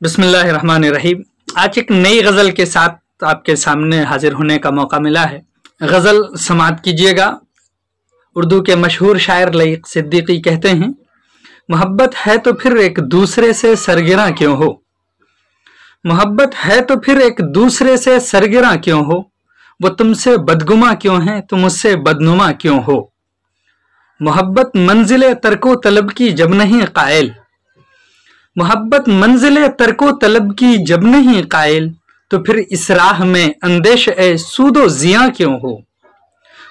बिस्मिल्लाहिर्रहमानिर्रहीम। आज एक नई गज़ल के साथ आपके सामने हाजिर होने का मौका मिला है। गज़ल समाअत कीजिएगा। उर्दू के मशहूर शायर लईक सिद्दीकी कहते हैं, मोहब्बत है तो फिर एक दूसरे से सरगिरा क्यों हो, मोहब्बत है तो फिर एक दूसरे से सरगिरा क्यों हो, वो तुमसे बदगुमा क्यों है तुम उससे बदनुमा क्यों हो। मोहब्बत मंजिले तरको तलब की जब नहीं कायल, मोहब्बत मंजिले तरको तलब की जब नहीं कायल, तो फिर इस राह में अंदेश ए सूदो जिया क्यों हो।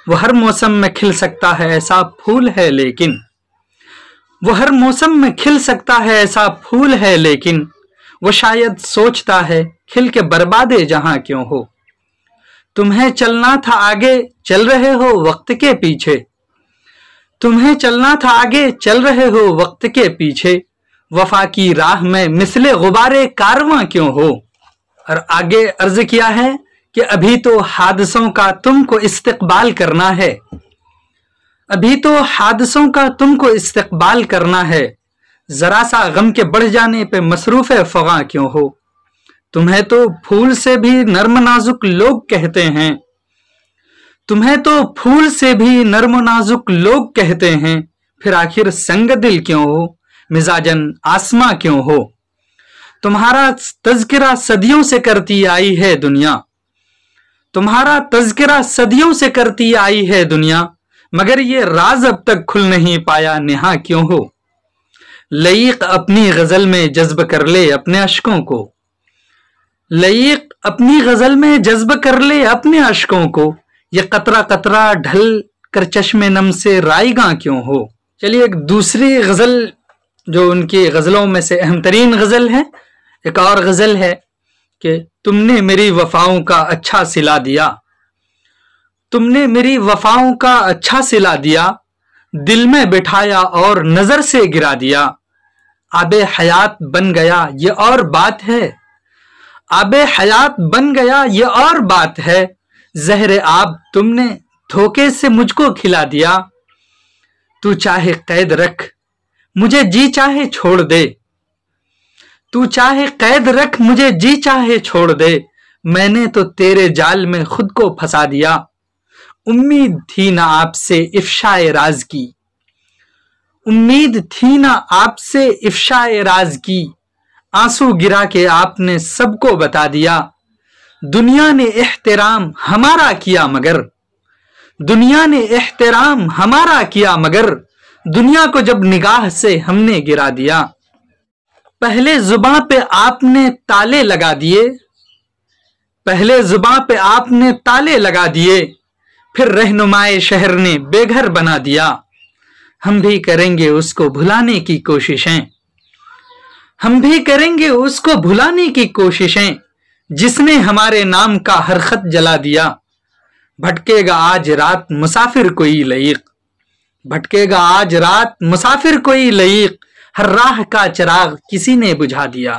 वो हर मौसम में खिल सकता है ऐसा फूल है लेकिन, वो हर मौसम में खिल सकता है ऐसा फूल है लेकिन, वो शायद सोचता है खिल के बर्बादे जहां क्यों हो। तुम्हें चलना था आगे चल रहे हो वक्त के पीछे, तुम्हें चलना था आगे चल रहे हो वक्त के पीछे, वफा की राह में मिसले गुबारे कारवां क्यों हो। और आगे अर्ज किया है कि अभी तो हादसों का तुमको इस्तिकबाल करना है, अभी तो हादसों का तुमको इस्तिकबाल करना है, जरा सा गम के बढ़ जाने पे मसरूफ फगा क्यों हो। तुम्हें तो फूल से भी नर्म नाजुक लोग कहते हैं, तुम्हें तो फूल से भी नर्म नाजुक लोग कहते हैं, फिर आखिर संग दिल क्यों हो, मिजाजन आसमां क्यों हो। तुम्हारा तज़किरा सदियों से करती आई है दुनिया, तुम्हारा तज़किरा सदियों से करती आई है दुनिया, मगर ये राज अब तक खुल नहीं पाया नेहा क्यों हो। लईक अपनी गजल में जज्ब कर ले अपने अश्कों को, लईक अपनी गजल में जज्ब कर ले अपने अश्कों को, ये कतरा कतरा ढल कर चश्मे नम से रायगा क्यों हो। चलिए एक दूसरी गजल जो उनकी गजलों में से अहम तरीन गजल है, एक और गजल है कि तुमने मेरी वफाओं का अच्छा सिला दिया, तुमने मेरी वफाओं का अच्छा सिला दिया, दिल में बिठाया और नजर से गिरा दिया। आबे हयात बन गया ये और बात है, आबे हयात बन गया ये और बात है, जहर आब तुमने धोखे से मुझको खिला दिया। तू चाहे कैद रख मुझे जी चाहे छोड़ दे, तू चाहे कैद रख मुझे जी चाहे छोड़ दे, मैंने तो तेरे जाल में खुद को फंसा दिया। उम्मीद थी ना आपसे इफ्शाए राज की, उम्मीद थी ना आपसे इफ्शाए राज की, आंसू गिरा के आपने सबको बता दिया। दुनिया ने एहतराम हमारा किया मगर, दुनिया ने एहतराम हमारा किया मगर, दुनिया को जब निगाह से हमने गिरा दिया। पहले जुबां पे आपने ताले लगा दिए, पहले जुबां पे आपने ताले लगा दिए, फिर रहनुमाए शहर ने बेघर बना दिया। हम भी करेंगे उसको भुलाने की कोशिशें, हम भी करेंगे उसको भुलाने की कोशिशें, जिसने हमारे नाम का हर खत जला दिया। भटकेगा आज रात मुसाफिर कोई लईक, भटकेगा आज रात मुसाफिर कोई लईक, हर राह का चिराग किसी ने बुझा दिया।